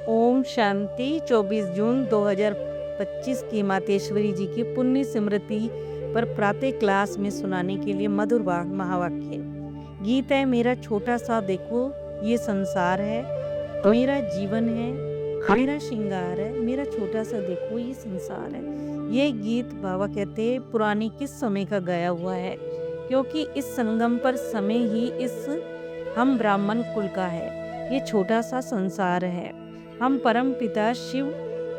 ओम शांति। 24 जून 2025 की मातेश्वरी जी की पुण्य स्मृति पर प्रातः क्लास में सुनाने के लिए मधुर महावाक्य गीत है। मेरा छोटा सा देखो ये संसार है, मेरा जीवन है, मेरा श्रृंगार है, मेरा छोटा सा देखो ये संसार है। ये गीत बाबा कहते हैं पुरानी किस समय का गाया हुआ है, क्योंकि इस संगम पर समय ही इस हम ब्राह्मण कुल का है। ये छोटा सा संसार है। हम परम पिता शिव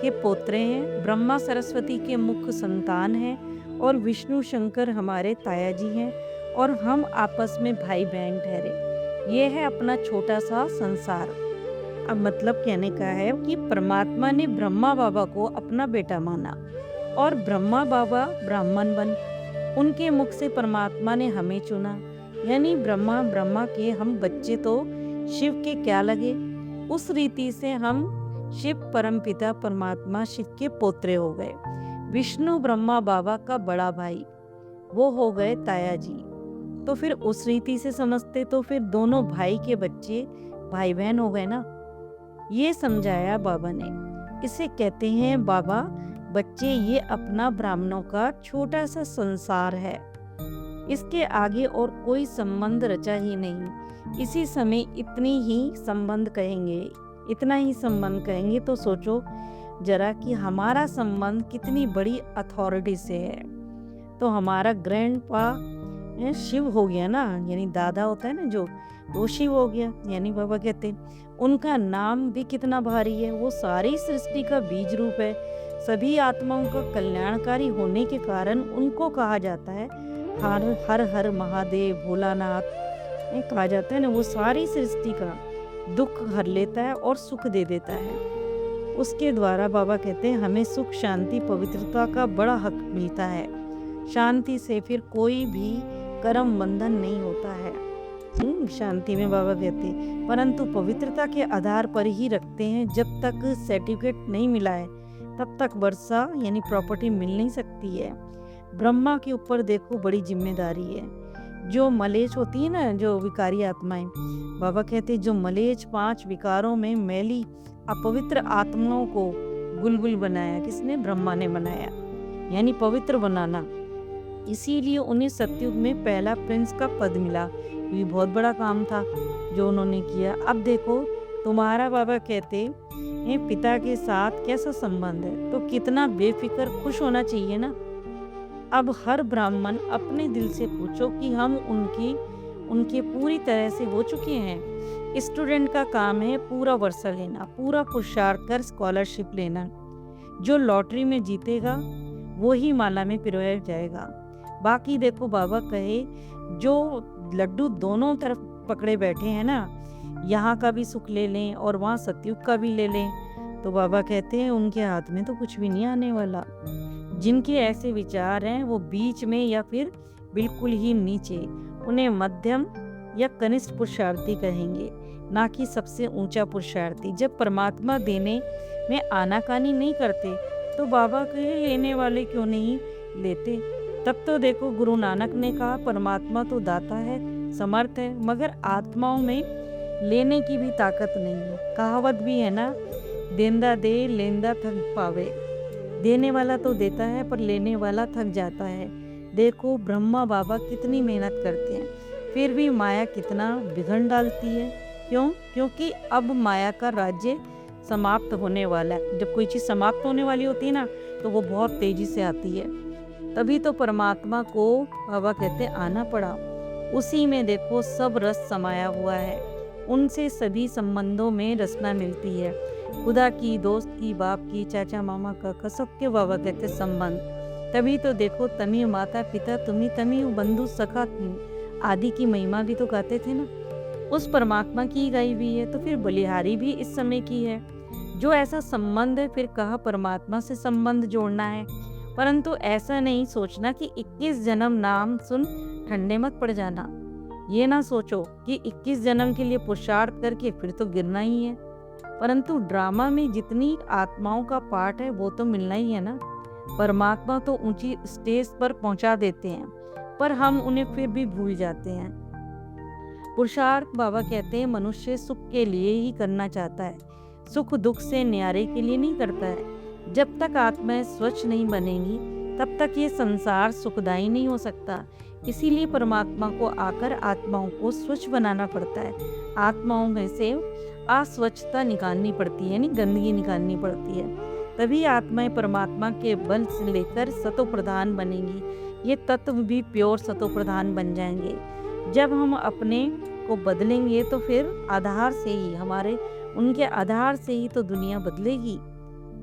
के पोत्रे हैं, ब्रह्मा सरस्वती के मुख्य संतान हैं और विष्णु शंकर हमारे ताया जी हैं और हम आपस में भाई बहन ठहरे। ये है अपना छोटा सा संसार। अब मतलब कहने का है कि परमात्मा ने ब्रह्मा बाबा को अपना बेटा माना और ब्रह्मा बाबा ब्राह्मण बन उनके मुख से परमात्मा ने हमें चुना। यानी ब्रह्मा के हम बच्चे तो शिव के क्या लगे। उस रीति से हम शिव परमपिता परमात्मा शिव के पोत्रे हो गए। विष्णु ब्रह्मा बाबा का बड़ा भाई वो हो गए ताया जी। तो फिर उस रीति से समझते तो फिर दोनों भाई के बच्चे भाई बहन हो गए ना। ये समझाया बाबा ने। इसे कहते हैं बाबा बच्चे ये अपना ब्राह्मणों का छोटा सा संसार है, इसके आगे और कोई संबंध रचा ही नहीं। इसी समय इतना ही संबंध कहेंगे तो सोचो जरा कि हमारा संबंध कितनी बड़ी अथॉरिटी से है। तो हमारा ग्रैंडपा शिव हो गया ना, यानी दादा होता है ना जो, वो शिव हो गया। यानी बाबा कहते उनका नाम भी कितना भारी है। वो सारी सृष्टि का बीज रूप है। सभी आत्माओं का कल्याणकारी होने के कारण उनको कहा जाता है हर हर महादेव भोलानाथ कहा जाता है ना। वो सारी सृष्टि का दुख हर लेता है और सुख दे देता है। उसके द्वारा बाबा कहते हैं हमें सुख शांति पवित्रता का बड़ा हक मिलता है। शांति से फिर कोई भी कर्म बंधन नहीं होता है। शांति में बाबा कहते हैं परंतु पवित्रता के आधार पर ही रखते हैं। जब तक सर्टिफिकेट नहीं मिला है तब तक वर्षा यानी प्रॉपर्टी मिल नहीं सकती है। ब्रह्मा के ऊपर देखो बड़ी जिम्मेदारी है। जो मलेच होती है ना, जो विकारी आत्माएं, बाबा कहते हैं जो मलेच 5 विकारों में मैली अपवित्र आत्माओं को गुलगुल बनाया किसने? ब्रह्मा ने बनाया, यानी पवित्र बनाना। इसीलिए उन्हें सतयुग में पहला प्रिंस का पद मिला। ये बहुत बड़ा काम था जो उन्होंने किया। अब देखो तुम्हारा बाबा कहते हैं पिता के साथ कैसा संबंध है, तो कितना बेफिक्र खुश होना चाहिए ना। अब हर ब्राह्मण अपने दिल से पूछो कि हम उनके पूरी तरह से हो चुके हैं। स्टूडेंट का काम है पूरा वर्षा लेना, पूरा पुरुषार्थ कर स्कॉलरशिप लेना। जो लॉटरी में जीतेगा वो ही माला में पिरोया जाएगा। बाकी देखो बाबा कहे जो लड्डू दोनों तरफ पकड़े बैठे हैं ना, यहाँ का भी सुख ले लें और वहाँ सतयुग का भी ले लें, तो बाबा कहते हैं उनके हाथ में तो कुछ भी नहीं आने वाला। जिनके ऐसे विचार हैं वो बीच में या फिर बिल्कुल ही नीचे, उन्हें मध्यम या कनिष्ठ पुरुषार्थी कहेंगे, ना कि सबसे ऊंचा पुरुषार्थी। जब परमात्मा देने में आनाकानी नहीं करते तो बाबा के लेने वाले क्यों नहीं लेते। तब तो देखो गुरु नानक ने कहा परमात्मा तो दाता है, समर्थ है, मगर आत्माओं में लेने की भी ताकत नहीं है। कहावत भी है ना, देंदा दे लेंदा थक पावे। देने वाला तो देता है पर लेने वाला थक जाता है। देखो ब्रह्मा बाबा कितनी मेहनत करते हैं, फिर भी माया कितना बिगड़ डालती है। क्यों? क्योंकि अब माया का राज्य समाप्त होने वाला है। जब कोई चीज़ समाप्त होने वाली होती है ना तो वो बहुत तेजी से आती है। तभी तो परमात्मा को बाबा कहते आना पड़ा। उसी में देखो सब रस समाया हुआ है। उनसे सभी संबंधों में रसना मिलती है। खुदा की, दोस्त की, बाप की, चाचा मामा का सबके बाबा कहते संबंध। तभी तो देखो तमी माता पिता तुम्ही तमी बंधु सखा आदि की महिमा भी तो गाते थे ना। उस परमात्मा की गाई भी है, तो फिर बलिहारी भी इस समय की है। जो ऐसा संबंध है फिर कहा परमात्मा से संबंध जोड़ना है। परंतु ऐसा नहीं सोचना कि 21 जन्म नाम सुन ठंडे मत पड़ जाना। ये ना सोचो कि 21 जन्म के लिए पुरुषार्थ करके फिर तो गिरना ही है। परंतु ड्रामा में जितनी आत्माओं का पार्ट है वो तो मिलना ही है ना। परमात्मा तो ऊंची स्टेज पर पहुंचा देते हैं पर हम उन्हें फिर भी भूल जाते हैं। पुरुषार्थ बाबा कहते हैं मनुष्य सुख के लिए ही करना चाहता है। सुख दुख से न्यारे के लिए नहीं करता है। जब तक आत्माएं स्वच्छ नहीं बनेंगी तब तक ये संसार सुखदायी नहीं हो सकता। इसीलिए परमात्मा को आकर आत्माओं को स्वच्छ बनाना पड़ता है। आत्माओं में से अस्वच्छता निकालनी पड़ती है, यानी गंदगी निकालनी पड़ती है। तभी आत्माएं परमात्मा के बल से लेकर सतो प्रधान बनेंगी। ये तत्व भी प्योर सतो प्रधान बन जाएंगे। जब हम अपने को बदलेंगे तो फिर आधार से ही उनके आधार से ही तो दुनिया बदलेगी।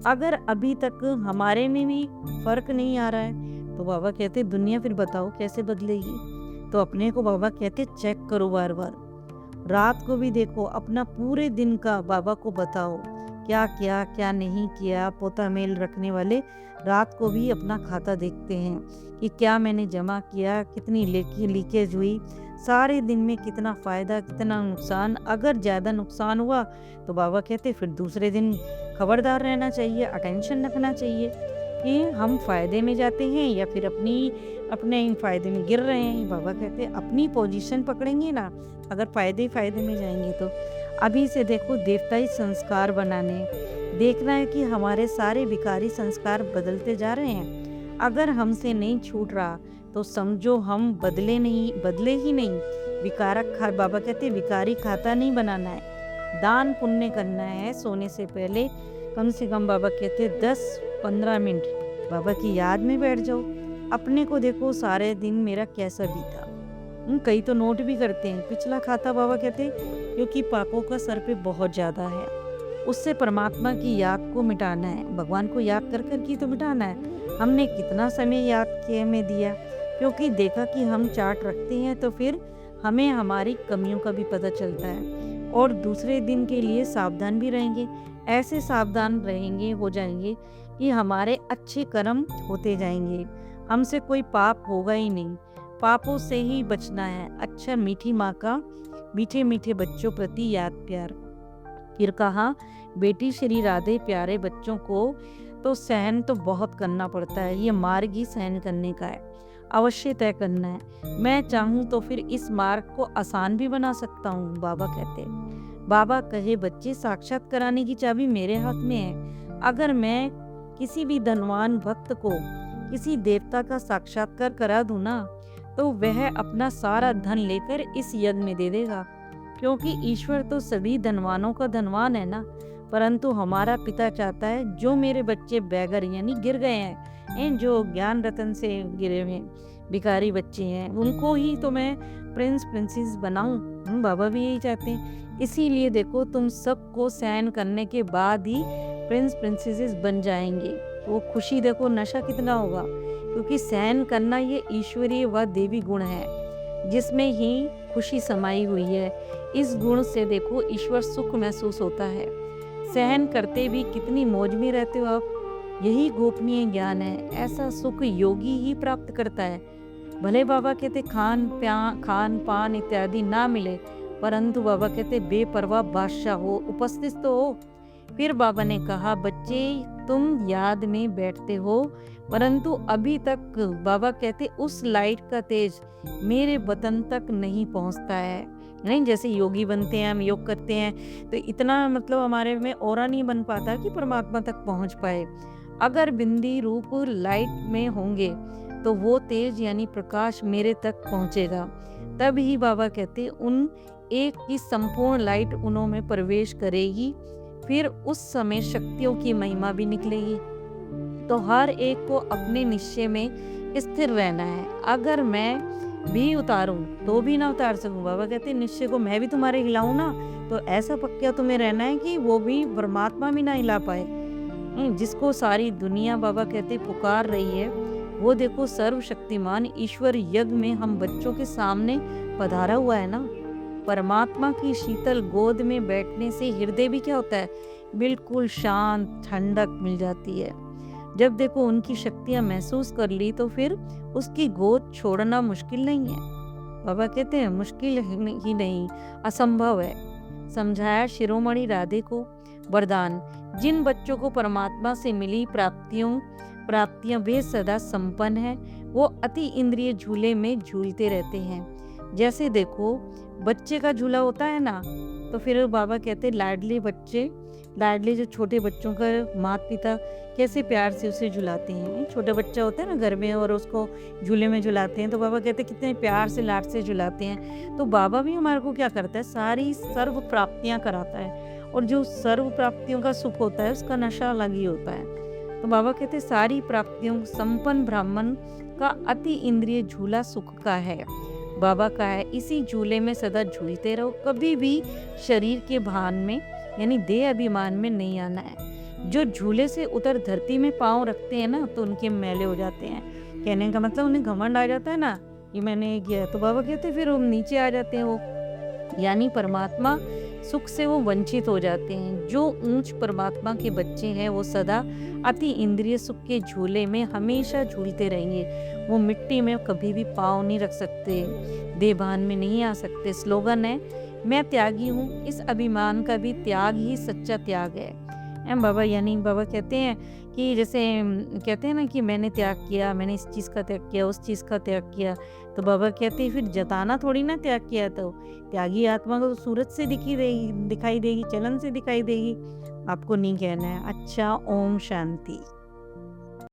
अगर अभी तक हमारे में भी फर्क नहीं आ रहा है तो बाबा कहते दुनिया फिर बताओ कैसे बदलेगी। तो अपने को बाबा कहते चेक करो बार बार। रात को भी देखो, अपना पूरे दिन का बाबा को बताओ क्या किया क्या नहीं किया। पोता मेल रखने वाले रात को भी अपना खाता देखते हैं कि क्या मैंने जमा किया, कितनी लीकेज हुई, सारे दिन में कितना फ़ायदा कितना नुकसान। अगर ज़्यादा नुकसान हुआ तो बाबा कहते फिर दूसरे दिन खबरदार रहना चाहिए, अटेंशन रखना चाहिए कि हम फ़ायदे में जाते हैं या फिर अपने फ़ायदे में गिर रहे हैं। बाबा कहते अपनी पोजीशन पकड़ेंगे ना, अगर फ़ायदे में जाएंगे तो। अभी से देखो देवताई संस्कार बनाने, देखना है कि हमारे सारे विकारी संस्कार बदलते जा रहे हैं। अगर हमसे नहीं छूट रहा तो समझो हम बदले ही नहीं। बाबा कहते विकारी खाता नहीं बनाना है, दान पुण्य करना है। सोने से पहले कम से कम बाबा कहते 10-15 मिनट बाबा की याद में बैठ जाओ। अपने को देखो सारे दिन मेरा कैसा बीता। कई तो नोट भी करते हैं पिछला खाता बाबा कहते, क्योंकि पापों का सर पे बहुत ज़्यादा है। उससे परमात्मा की याद को मिटाना है, भगवान को याद कर की तो मिटाना है। हमने कितना समय याद किए में दिया, क्योंकि देखा कि हम चार्ट रखते हैं तो फिर हमें हमारी कमियों का भी पता चलता है और दूसरे दिन के लिए सावधान भी रहेंगे। ऐसे सावधान हो जाएंगे कि हमारे अच्छे कर्म होते जाएंगे, हमसे कोई पाप होगा ही नहीं। पापों से ही बचना है। अच्छा, मीठी माँ का मीठे मीठे बच्चों प्रति याद प्यार। फिर कहा बेटी श्री राधे प्यारे बच्चों को तो सहन तो बहुत करना पड़ता है, ये मार्ग ही सहन करने का है, अवश्य तय करना है। मैं चाहूँ तो फिर इस मार्ग को आसान भी बना सकता हूँ। बाबा कहते, बाबा कहे बच्चे साक्षात कराने की चाबी मेरे हाथ में है। अगर मैं किसी भी धनवान भक्त को किसी देवता का साक्षात्कार करा दूं ना तो वह अपना सारा धन लेकर इस यज्ञ में दे देगा, क्योंकि ईश्वर तो सभी धनवानों का धनवान है ना। परंतु हमारा पिता चाहता है जो मेरे बच्चे बैगर यानी गिर गए हैं, जो ज्ञान रतन से गिरे हुए भिखारी बच्चे हैं, उनको ही तो मैं प्रिंसेस बनाऊं। बाबा भी यही चाहते हैं। इसीलिए देखो तुम सबको सहन करने के बाद ही प्रिंसेस बन जाएंगे। वो खुशी देखो नशा कितना होगा, क्योंकि सहन करना ये ईश्वरीय व देवी गुण है जिसमें ही खुशी समाई हुई है। इस गुण से देखो ईश्वर सुख महसूस होता है। सहन करते भी कितनी मौज में रहते हो आप, यही गोपनीय ज्ञान है। ऐसा सुख योगी ही प्राप्त करता है। भले बाबा कहते खान पान इत्यादि ना मिले, परंतु बाबा कहते बेपरवाह बादशाह हो, उपस्थित तो हो। फिर बाबा ने कहा बच्चे तुम याद में बैठते हो, परंतु अभी तक बाबा कहते उस लाइट का तेज मेरे बदन तक नहीं पहुंचता है। नहीं, जैसे योगी बनते हैं, हम योग करते हैं तो इतना मतलब हमारे में ऑरा नहीं बन पाता कि परमात्मा तक पहुंच पाए। अगर बिंदी रूप लाइट में होंगे तो वो तेज यानी प्रकाश मेरे तक पहुंचेगा। तब ही बाबा कहते उन एक की संपूर्ण लाइट उन्हों में प्रवेश करेगी। फिर उस समय शक्तियों की महिमा भी निकलेगी। तो हर एक को अपने निश्चय में स्थिर रहना है। अगर मैं भी उतारूं तो भी ना उतार सकूं। बाबा कहते निश्चय को मैं भी तुम्हारे हिलाऊं ना, तो ऐसा पक्का तुम्हें रहना है कि वो भी परमात्मा भी ना हिला पाए। जिसको सारी दुनिया बाबा कहते पुकार रही है, वो देखो सर्वशक्तिमान ईश्वर यज्ञ में हम बच्चों के सामने पधारा हुआ है ना। परमात्मा की शीतल गोद में बैठने से हृदय भी क्या होता है, बिल्कुल शांत ठंडक मिल जाती है। जब देखो उनकी शक्तियां महसूस कर ली तो फिर उसकी गोद छोड़ना मुश्किल नहीं है। बाबा कहते हैं मुश्किल ही नहीं, असंभव है। समझाया शिरोमणि राधे को वरदान, जिन बच्चों को परमात्मा से मिली प्राप्तियां वे सदा संपन्न हैं, वो अति इंद्रिय झूले में झूलते रहते हैं। जैसे देखो बच्चे का झूला होता है ना, तो फिर बाबा कहते लाडले बच्चे लाडले जो छोटे बच्चों का माता पिता कैसे प्यार से उसे झुलाते हैं। छोटा बच्चा होता है ना घर में और उसको झूले में झुलाते हैं, तो बाबा कहते हैं कितने प्यार से लाड से झुलाते हैं। तो बाबा भी हमारे को क्या करता है, सारी सर्व प्राप्तियां कराता है, और जो सर्व प्राप्तियों का सुख होता है उसका नशा अलग ही होता है। तो बाबा कहते हैं सारी प्राप्तियों संपन्न ब्राह्मण का अति इंद्रिय झूला सुख का है, बाबा का है। इसी झूले में सदा झूलते रहो, कभी भी शरीर के भान में यानी देह अभिमान में नहीं आना है। जो झूले से उतर धरती में पांव रखते हैं ना, तो उनके मैले हो जाते हैं। कहने का मतलब उन्हें घमंड आ जाता है ना, ये मैंने ये किया, तो बाबा कहते हैं फिर वो नीचे आ जाते हैं, वो यानी परमात्मा सुख से वो वंचित हो जाते हैं। जो ऊंच परमात्मा के बच्चे हैं वो सदा अति इंद्रिय सुख के झूले में हमेशा झूलते रहेंगे। वो मिट्टी में कभी भी पाँव नहीं रख सकते, देभान में नहीं आ सकते। स्लोगन है, मैं त्यागी हूँ, इस अभिमान का भी त्याग ही सच्चा त्याग है। बाबा यानी बाबा कहते हैं कि जैसे कहते हैं ना कि मैंने त्याग किया, मैंने इस चीज़ का त्याग किया, उस चीज़ का त्याग किया, तो बाबा कहते हैं फिर जताना थोड़ी ना त्याग किया। तो त्यागी आत्मा को तो सूरज से दिखाई देगी, चलन से दिखाई देगी, आपको नहीं कहना है। अच्छा, ओम शांति।